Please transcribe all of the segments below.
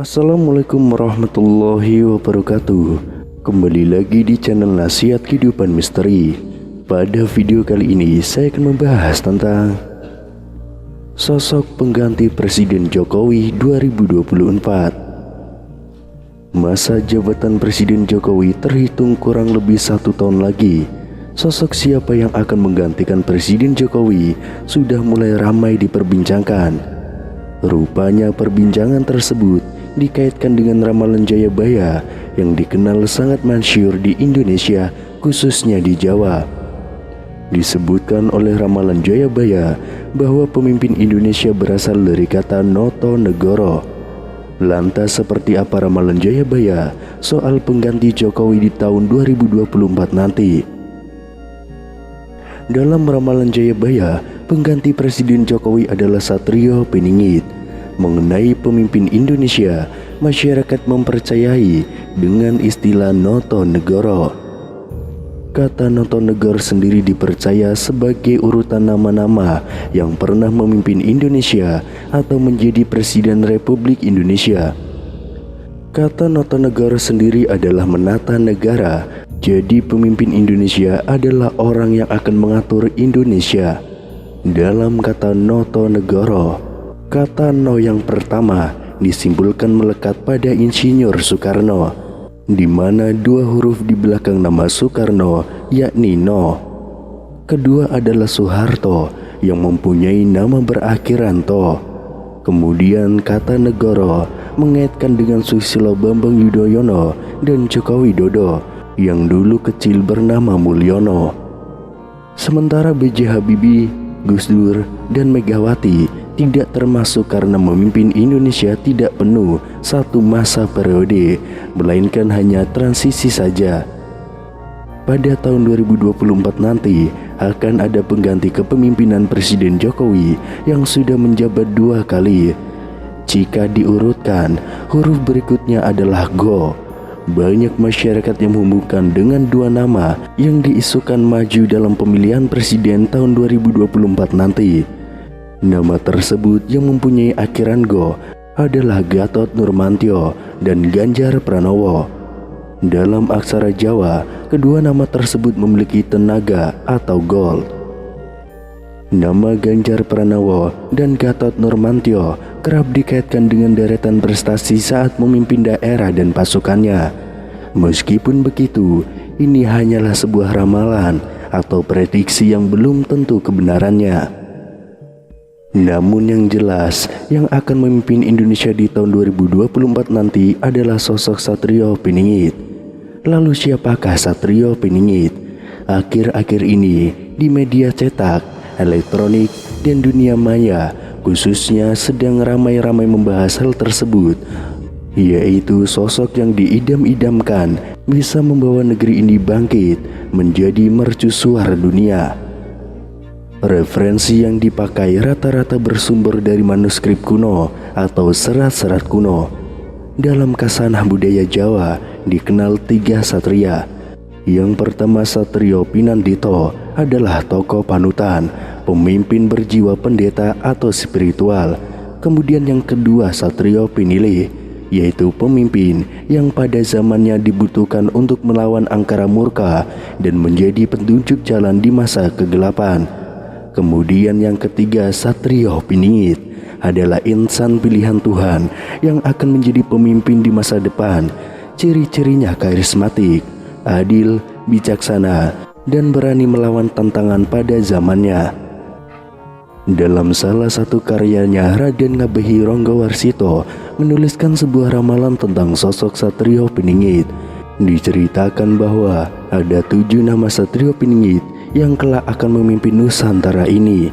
Assalamualaikum warahmatullahi wabarakatuh. Kembali lagi di channel Nasihat Kehidupan Misteri. Pada video kali ini saya akan membahas tentang sosok pengganti Presiden Jokowi 2024. Masa jabatan Presiden Jokowi terhitung kurang lebih 1 tahun lagi. Sosok siapa yang akan menggantikan Presiden Jokowi sudah mulai ramai diperbincangkan. Rupanya perbincangan tersebut dikaitkan dengan ramalan Jayabaya yang dikenal sangat masyhur di Indonesia, khususnya di Jawa. Disebutkan oleh ramalan Jayabaya bahwa pemimpin Indonesia berasal dari kata Noto Negoro. Lantas seperti apa ramalan Jayabaya soal pengganti Jokowi di tahun 2024 nanti? Dalam ramalan Jayabaya, pengganti Presiden Jokowi adalah Satrio Piningit. Mengenai pemimpin Indonesia, masyarakat mempercayai dengan istilah Noto Negoro. Kata Noto Negoro sendiri dipercaya sebagai urutan nama-nama yang pernah memimpin Indonesia atau menjadi Presiden Republik Indonesia. Kata Noto Negoro sendiri adalah menata negara. Jadi pemimpin Indonesia adalah orang yang akan mengatur Indonesia. Dalam kata Noto Negoro, kata No yang pertama disimpulkan melekat pada Insinyur Soekarno, di mana 2 huruf di belakang nama Soekarno yakni No. Kedua adalah Soeharto yang mempunyai nama berakhiran To. Kemudian kata Negoro mengaitkan dengan Susilo Bambang Yudhoyono dan Joko Widodo yang dulu kecil bernama Mulyono. Sementara B.J. Habibie, Gus Dur, dan Megawati tidak termasuk karena memimpin Indonesia tidak penuh 1 masa periode, melainkan hanya transisi saja. Pada tahun 2024 nanti akan ada pengganti kepemimpinan Presiden Jokowi yang sudah menjabat 2 kali. Jika diurutkan, huruf berikutnya adalah Go. Banyak masyarakat yang menghubungkan dengan 2 nama yang diisukan maju dalam pemilihan presiden tahun 2024 nanti. Nama tersebut yang mempunyai akhiran Go adalah Gatot Nurmantio dan Ganjar Pranowo. Dalam aksara Jawa, kedua nama tersebut memiliki tenaga atau gold. Nama Ganjar Pranowo dan Gatot Nurmantio kerap dikaitkan dengan deretan prestasi saat memimpin daerah dan pasukannya. Meskipun begitu, ini hanyalah sebuah ramalan atau prediksi yang belum tentu kebenarannya. Namun yang jelas, yang akan memimpin Indonesia di tahun 2024 nanti adalah sosok Satrio Piningit. Lalu siapakah Satrio Piningit? Akhir-akhir ini di media cetak, elektronik, dan dunia maya khususnya sedang ramai-ramai membahas hal tersebut, yaitu sosok yang diidam-idamkan bisa membawa negeri ini bangkit menjadi mercusuar dunia. Referensi yang dipakai rata-rata bersumber dari manuskrip kuno atau serat-serat kuno. Dalam kasanah budaya Jawa dikenal 3 satria. Yang pertama Satrio Pinandito adalah tokoh panutan, pemimpin berjiwa pendeta atau spiritual. Kemudian yang kedua Satrio Pinilih, yaitu pemimpin yang pada zamannya dibutuhkan untuk melawan angkara murka dan menjadi petunjuk jalan di masa kegelapan. Kemudian yang ketiga Satrio Piningit adalah insan pilihan Tuhan yang akan menjadi pemimpin di masa depan. Ciri-cirinya karismatik, adil, bijaksana, dan berani melawan tantangan pada zamannya. Dalam salah satu karyanya, Raden Ngabehi Ronggowarsito menuliskan sebuah ramalan tentang sosok Satrio Piningit. Diceritakan bahwa ada 7 nama Satrio Piningit yang kelak akan memimpin Nusantara ini.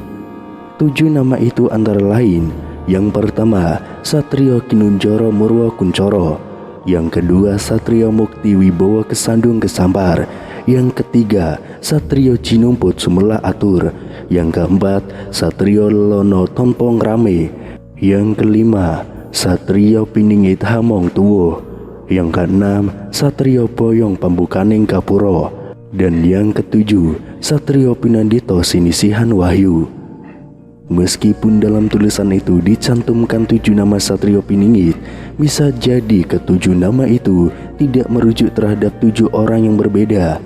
7 nama itu antara lain: yang pertama Satrio Kinunjoro Murwo Kuncoro, yang kedua Satrio Mukti Wibowo Kesandung Kesampar, yang ketiga Satrio Cinumput Sumela Atur, yang keempat Satrio Lono Tompong Rame, yang kelima Satrio Piningit Hamong Tuwo, yang keenam Satrio Boyong Pambukaning Kapuro, dan yang ketujuh Satrio Pinandito Sinisihan Wahyu. Meskipun dalam tulisan itu dicantumkan 7 nama Satrio Piningit, bisa jadi ketujuh nama itu tidak merujuk terhadap 7 orang yang berbeda.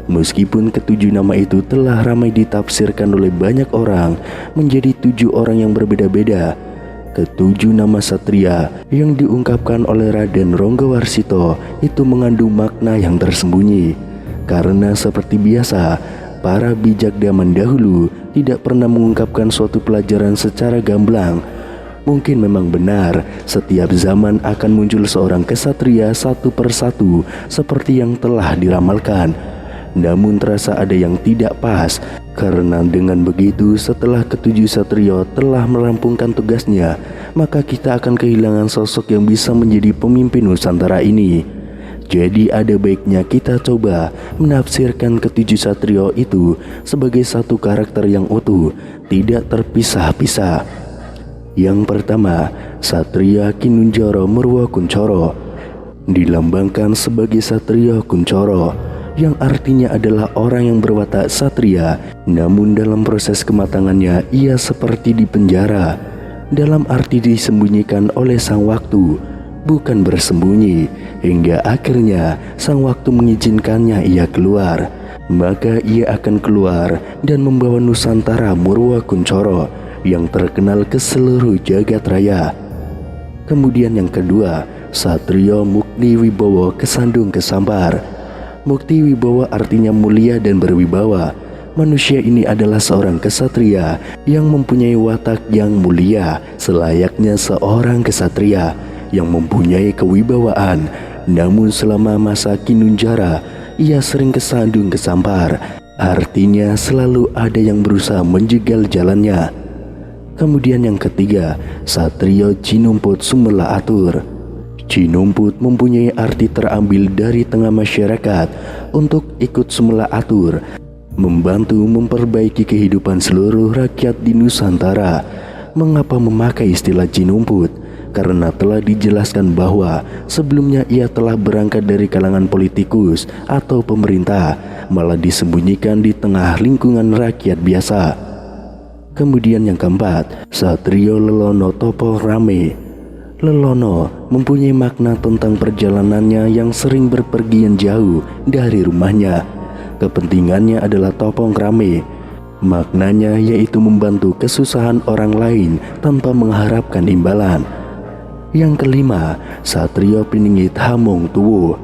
Meskipun ketujuh nama itu telah ramai ditafsirkan oleh banyak orang menjadi 7 orang yang berbeda-beda, ketujuh nama satria yang diungkapkan oleh Raden Ronggowarsito itu mengandung makna yang tersembunyi. Karena seperti biasa, para bijak zaman dahulu tidak pernah mengungkapkan suatu pelajaran secara gamblang. Mungkin memang benar, setiap zaman akan muncul seorang kesatria satu persatu seperti yang telah diramalkan. Namun terasa ada yang tidak pas, karena dengan begitu setelah ketujuh satrio telah merampungkan tugasnya, maka kita akan kehilangan sosok yang bisa menjadi pemimpin Nusantara ini. Jadi ada baiknya kita coba menafsirkan ketujuh satrio itu sebagai satu karakter yang utuh, tidak terpisah-pisah. Yang pertama, Satria Kinunjara Murwa Kuncoro dilambangkan sebagai Satria Kuncoro, yang artinya adalah orang yang berwatak satria, namun dalam proses kematangannya ia seperti dipenjara, dalam arti disembunyikan oleh sang waktu, bukan bersembunyi, hingga akhirnya sang waktu mengizinkannya ia keluar. Maka ia akan keluar dan membawa Nusantara Murwa Kuncoro yang terkenal ke seluruh jagat raya. Kemudian yang kedua, Satrio Mukti Wibowo Kesandung Kesampar. Mukti Wibowo artinya mulia dan berwibawa. Manusia ini adalah seorang kesatria yang mempunyai watak yang mulia, selayaknya seorang kesatria yang mempunyai kewibawaan. Namun selama masa Kinunjara, ia sering kesandung kesampar, artinya selalu ada yang berusaha menjegal jalannya. Kemudian yang ketiga, Satrio Cinumput Sumela Atur. Cinumput mempunyai arti terambil dari tengah masyarakat untuk ikut sumela atur, membantu memperbaiki kehidupan seluruh rakyat di Nusantara. Mengapa memakai istilah Cinumput? Karena telah dijelaskan bahwa sebelumnya ia telah berangkat dari kalangan politikus atau pemerintah, malah disembunyikan di tengah lingkungan rakyat biasa. Kemudian yang keempat, Satrio Lelono Topo Rame. Lelono mempunyai makna tentang perjalanannya yang sering berpergian jauh dari rumahnya. Kepentingannya adalah topong rame. Maknanya yaitu membantu kesusahan orang lain tanpa mengharapkan imbalan. Yang kelima, Satrio Piningit Hamong Tuwo.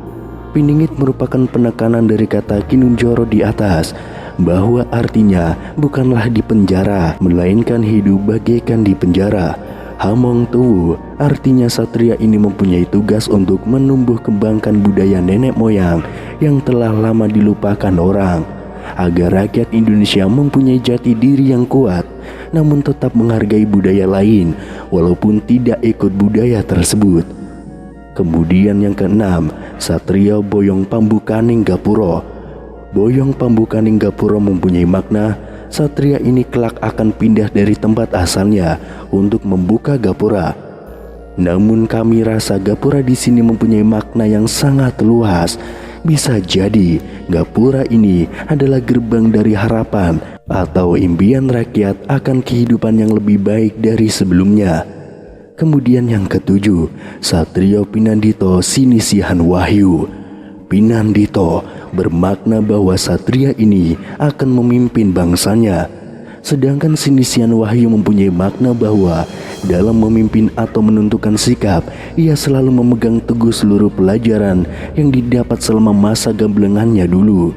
Piningit merupakan penekanan dari kata Kinunjoro di atas, bahwa artinya bukanlah di penjara, melainkan hidup bagaikan di penjara. Hamong Tuwu artinya satria ini mempunyai tugas untuk menumbuh kembangkan budaya nenek moyang yang telah lama dilupakan orang, agar rakyat Indonesia mempunyai jati diri yang kuat, namun tetap menghargai budaya lain walaupun tidak ikut budaya tersebut. Kemudian yang keenam, Satrio Boyong Pambukaning Gapuro. Boyong Pambukaning Gapuro mempunyai makna satria ini kelak akan pindah dari tempat asalnya untuk membuka gapura. Namun kami rasa gapura di sini mempunyai makna yang sangat luas. Bisa jadi gapura ini adalah gerbang dari harapan atau impian rakyat akan kehidupan yang lebih baik dari sebelumnya. Kemudian yang ketujuh, Satrio Pinandito Sinisihan Wahyu. Pinandito bermakna bahwa satria ini akan memimpin bangsanya. Sedangkan Sinisihan Wahyu mempunyai makna bahwa dalam memimpin atau menentukan sikap, ia selalu memegang teguh seluruh pelajaran yang didapat selama masa gamblengannya dulu.